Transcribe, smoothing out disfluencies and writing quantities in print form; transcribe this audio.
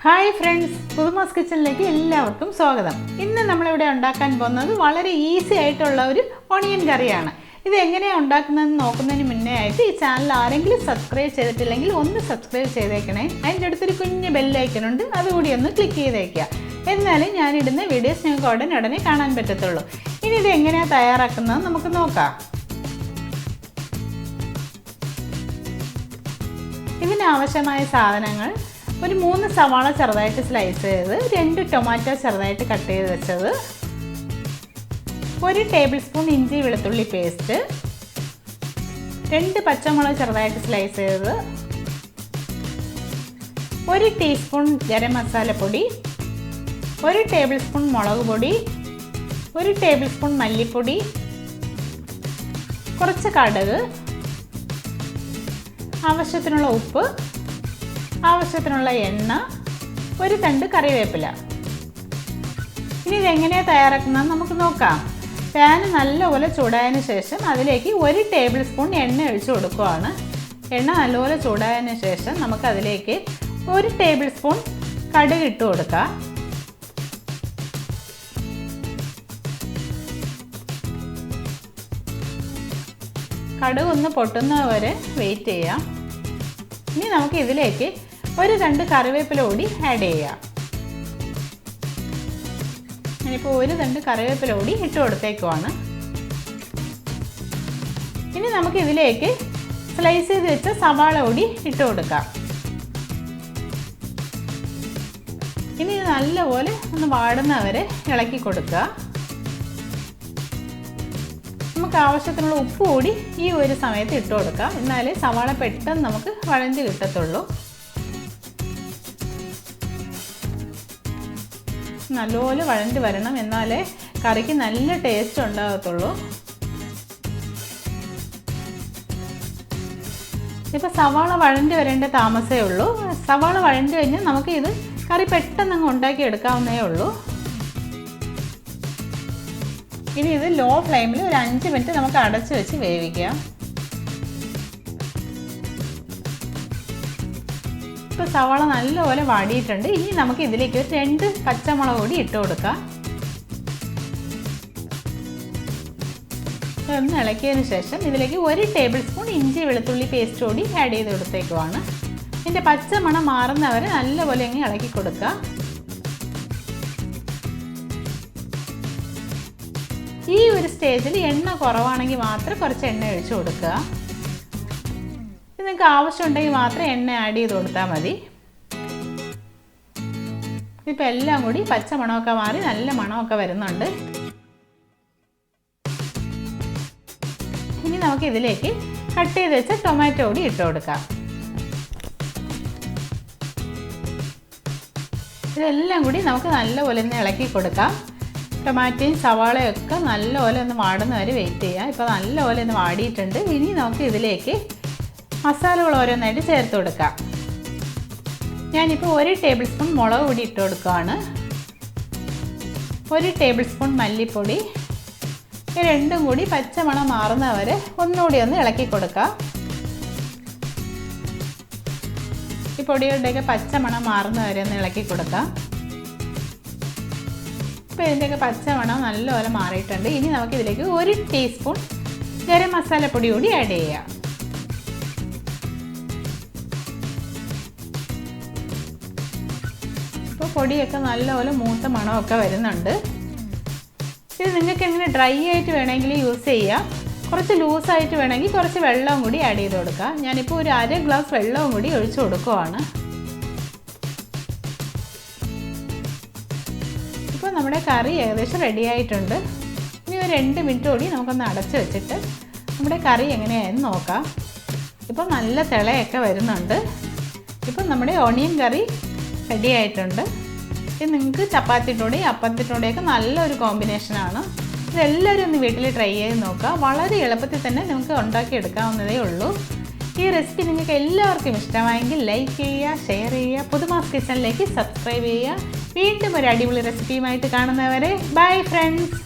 Hi friends, പുതുമാസ് കിച്ചണിലേക്ക് എല്ലാവർക്കും സ്വാഗതം. ഇന്ന് നമ്മളിവിടെ ഉണ്ടാക്കാൻ പോകുന്നത് വളരെ ഈസി ആയിട്ടുള്ള ഒരു ഓണിയൻ കറിയാണ്. ഇത് എങ്ങനെയാണ് ഉണ്ടാക്കുന്നതെന്ന് നോക്കുന്നതിന് മുന്നേ ആയിട്ട് ഈ ചാനൽ ആരെങ്കിലും സബ്സ്ക്രൈബ് ചെയ്തിട്ടില്ലെങ്കിൽ ഒന്ന് സബ്സ്ക്രൈബ് ചെയ്തേക്കണേ. അതിൻ്റെ അടുത്തൊരു കുഞ്ഞ് ബെല്ലൈക്കനുണ്ട്, അതുകൂടി ഒന്ന് ക്ലിക്ക് ചെയ്തേക്കുക. എന്നാലും ഞാനിടുന്ന വീഡിയോസ് നിങ്ങൾക്ക് ഉടനെ കാണാൻ പറ്റത്തുള്ളൂ. ഇനി ഇത് എങ്ങനെയാണ് തയ്യാറാക്കുന്നത് നമുക്ക് നോക്കാം. ഇതിനാവശ്യമായ സാധനങ്ങൾ: ഒരു 3 സവാള ചെറുതായിട്ട് സ്ലൈസ് ചെയ്ത്, 2 ടൊമാറ്റോ ചെറുതായിട്ട് കട്ട് ചെയ്ത് വെച്ചത്, 1 ടേബിൾ സ്പൂൺ ഇഞ്ചി വെളുത്തുള്ളി പേസ്റ്റ്, 2 പച്ചമുളക് ചെറുതായിട്ട് സ്ലൈസ് ചെയ്തത്, 1 ടീസ്പൂൺ ഗരം മസാലപ്പൊടി, 1 ടേബിൾ സ്പൂൺ മുളക് പൊടി, 1 ടേബിൾ സ്പൂൺ മല്ലിപ്പൊടി, കുറച്ച് കടുക്, ആവശ്യത്തിനുള്ള ഉപ്പ്, ആവശ്യത്തിനുള്ള എണ്ണ, ഒരു തണ്ട് കറിവേപ്പില. ഇനി ഇതെങ്ങനെയാണ് തയ്യാറാക്കുന്നത് നമുക്ക് നോക്കാം. പാൻ നല്ലപോലെ ചൂടായതിനു ശേഷം അതിലേക്ക് 1 ടേബിൾ സ്പൂൺ എണ്ണ ഒഴിച്ചു കൊടുക്കുകയാണ്. എണ്ണ നല്ലപോലെ ചൂടായതിനു ശേഷം നമുക്കതിലേക്ക് 1 ടേബിൾ സ്പൂൺ കടുക് ഇട്ട് കൊടുക്കാം. കടുക് ഒന്ന് പൊട്ടുന്നത് വരെ വെയിറ്റ് ചെയ്യാം. ഇനി നമുക്ക് ഇതിലേക്ക് 1 തണ്ട് കറിവേപ്പില കൂടി ആഡ് ചെയ്യാം. ഞാനിപ്പോൾ 1 തണ്ട് കറിവേപ്പില കൂടി ഇട്ട് കൊടുത്തേക്കുവാണ്. ഇനി നമുക്ക് ഇതിലേക്ക് സ്ലൈസ് ചെയ്ത് വെച്ച സവാള കൂടി ഇട്ട് കൊടുക്കാം. ഇനി ഇത് നല്ലപോലെ ഒന്ന് വാടുന്നവരെ ഇളക്കി കൊടുക്കുക. നമുക്ക് ആവശ്യത്തിനുള്ള ഉപ്പ് കൂടി ഈ ഒരു സമയത്ത് ഇട്ട് കൊടുക്കാം. എന്നാലേ സവാള പെട്ടെന്ന് നമുക്ക് വഴഞ്ഞ് കിട്ടത്തുള്ളൂ. നല്ലപോലെ വഴഞ്ഞ് വരണം, എന്നാലേ കറിക്ക് നല്ല ടേസ്റ്റ് ഉണ്ടാകത്തുള്ളൂ. ഇപ്പോൾ സവാള വഴഞ്ഞ് വരേണ്ട താമസമേ ഉള്ളൂ. സവാള വഴഞ്ഞ് കഴിഞ്ഞാൽ നമുക്ക് ഇത് കറി പെട്ടെന്ന് അങ്ങ് ഉണ്ടാക്കി എടുക്കാവുന്നേ ഉള്ളൂ. ഇനി ഇത് ലോ ഫ്ലെയിമിൽ ഒരു 5 മിനിറ്റ് നമുക്ക് അടച്ച് വെച്ച് വേവിക്കാം. ഇപ്പോൾ സവാള നല്ലപോലെ വാടിയിട്ടുണ്ട്. ഇനി നമുക്ക് ഇതിലേക്ക് 2 പച്ചമുളക് കൂടി ഇട്ട് കൊടുക്കാം. ഒന്ന് ഇളക്കിയതിന് ശേഷം ഇതിലേക്ക് 1 ടേബിൾ സ്പൂൺ ഇഞ്ചി വെളുത്തുള്ളി പേസ്റ്റ് കൂടി ആഡ് ചെയ്ത് കൊടുത്തേക്കുവാണ്. ഇതിൻ്റെ പച്ചമണം മാറുന്നവരെ നല്ലപോലെ അങ്ങ് ഇളക്കി കൊടുക്കുക. ഈ ഒരു സ്റ്റേജിൽ എണ്ണ കുറവാണെങ്കിൽ മാത്രം കുറച്ച് എണ്ണ ഒഴിച്ച് കൊടുക്കുക. നിങ്ങൾക്ക് ആവശ്യമുണ്ടെങ്കിൽ മാത്രം എണ്ണ ആഡ് ചെയ്ത് കൊടുത്താൽ മതി. ഇപ്പോൾ എല്ലാം കൂടി പച്ച മണമൊക്കെ മാറി നല്ല മണമൊക്കെ വരുന്നുണ്ട്. ഇനി നമുക്ക് ഇതിലേക്ക് കട്ട് ചെയ്ത് വെച്ച ടൊമാറ്റോ കൂടി ഇട്ട് കൊടുക്കാം. ഇതെല്ലാം കൂടി നമുക്ക് നല്ലപോലെ ഒന്ന് ഇളക്കി കൊടുക്കാം. ടൊമാറ്റോയും സവാളയും ഒക്കെ നല്ലപോലെ ഒന്ന് വാടുന്ന വരെ വെയിറ്റ് ചെയ്യാം. ഇപ്പോൾ നല്ലപോലെ ഒന്ന് വാടിയിട്ടുണ്ട്. ഇനി നമുക്ക് ഇതിലേക്ക് മസാലകൾ ഓരോന്നായിട്ട് ചേർത്ത് കൊടുക്കാം. ഞാനിപ്പോൾ 1 ടേബിൾ സ്പൂൺ മുളക് പൊടി ഇട്ട് കൊടുക്കുകയാണ്. 1 ടേബിൾ സ്പൂൺ മല്ലിപ്പൊടി. ഈ രണ്ടും കൂടി പച്ചമണം മാറുന്നവരെ ഒന്നുകൂടി ഒന്ന് ഇളക്കി കൊടുക്കാം. ഈ പൊടികളുടെയൊക്കെ പച്ചമണം മാറുന്നവരെ ഒന്ന് ഇളക്കി കൊടുക്കാം. ഇപ്പോൾ ഇതിൻ്റെയൊക്കെ പച്ചമണം നല്ലപോലെ മാറിയിട്ടുണ്ട്. ഇനി നമുക്കിതിലേക്ക് 1 ടീസ്പൂൺ ഗരം മസാലപ്പൊടി കൂടി ആഡ് ചെയ്യാം. ഇപ്പോൾ പൊടിയൊക്കെ നല്ലപോലെ മൂത്ത മണമൊക്കെ വരുന്നുണ്ട്. ഇത് നിങ്ങൾക്ക് എങ്ങനെ ഡ്രൈ ആയിട്ട് വേണമെങ്കിൽ യൂസ് ചെയ്യാം. കുറച്ച് ലൂസായിട്ട് വേണമെങ്കിൽ കുറച്ച് വെള്ളവും കൂടി ആഡ് ചെയ്ത് കൊടുക്കാം. ഞാനിപ്പോൾ ഒരു 1/2 ഗ്ലാസ് വെള്ളവും കൂടി ഒഴിച്ച് കൊടുക്കുവാണ്. ഇപ്പോൾ നമ്മുടെ കറി ഏകദേശം റെഡി ആയിട്ടുണ്ട്. ഇനി ഒരു 2 മിനിറ്റ് കൂടി നമുക്കൊന്ന് അടച്ച് വെച്ചിട്ട് നമ്മുടെ കറി എങ്ങനെയാണെന്ന് നോക്കാം. ഇപ്പോൾ നല്ല തിളയൊക്കെ വരുന്നുണ്ട്. ഇപ്പം നമ്മുടെ ഓണിയൻ കറി റെഡി ആയിട്ടുണ്ട്. ഇത് നിങ്ങൾക്ക് ചപ്പാത്തിയുടെ അപ്പത്തിൻ്റെയൊക്കെ നല്ലൊരു കോമ്പിനേഷനാണ്. ഇതെല്ലാവരും ഒന്ന് വീട്ടിൽ ട്രൈ ചെയ്ത് നോക്കുക. വളരെ എളുപ്പത്തിൽ തന്നെ നമുക്ക് ഉണ്ടാക്കിയെടുക്കാവുന്നതേ ഉള്ളൂ. ഈ റെസിപ്പി നിങ്ങൾക്ക് എല്ലാവർക്കും ഇഷ്ടമായെങ്കിൽ ലൈക്ക് ചെയ്യുക, ഷെയർ ചെയ്യുക, പുതുമാസ് കിച്ചണിലേക്ക് സബ്സ്ക്രൈബ് ചെയ്യുക. വീണ്ടും ഒരു അടിപൊളി റെസിപ്പിയുമായിട്ട് കാണുന്നവരെ ബൈ ഫ്രണ്ട്സ്.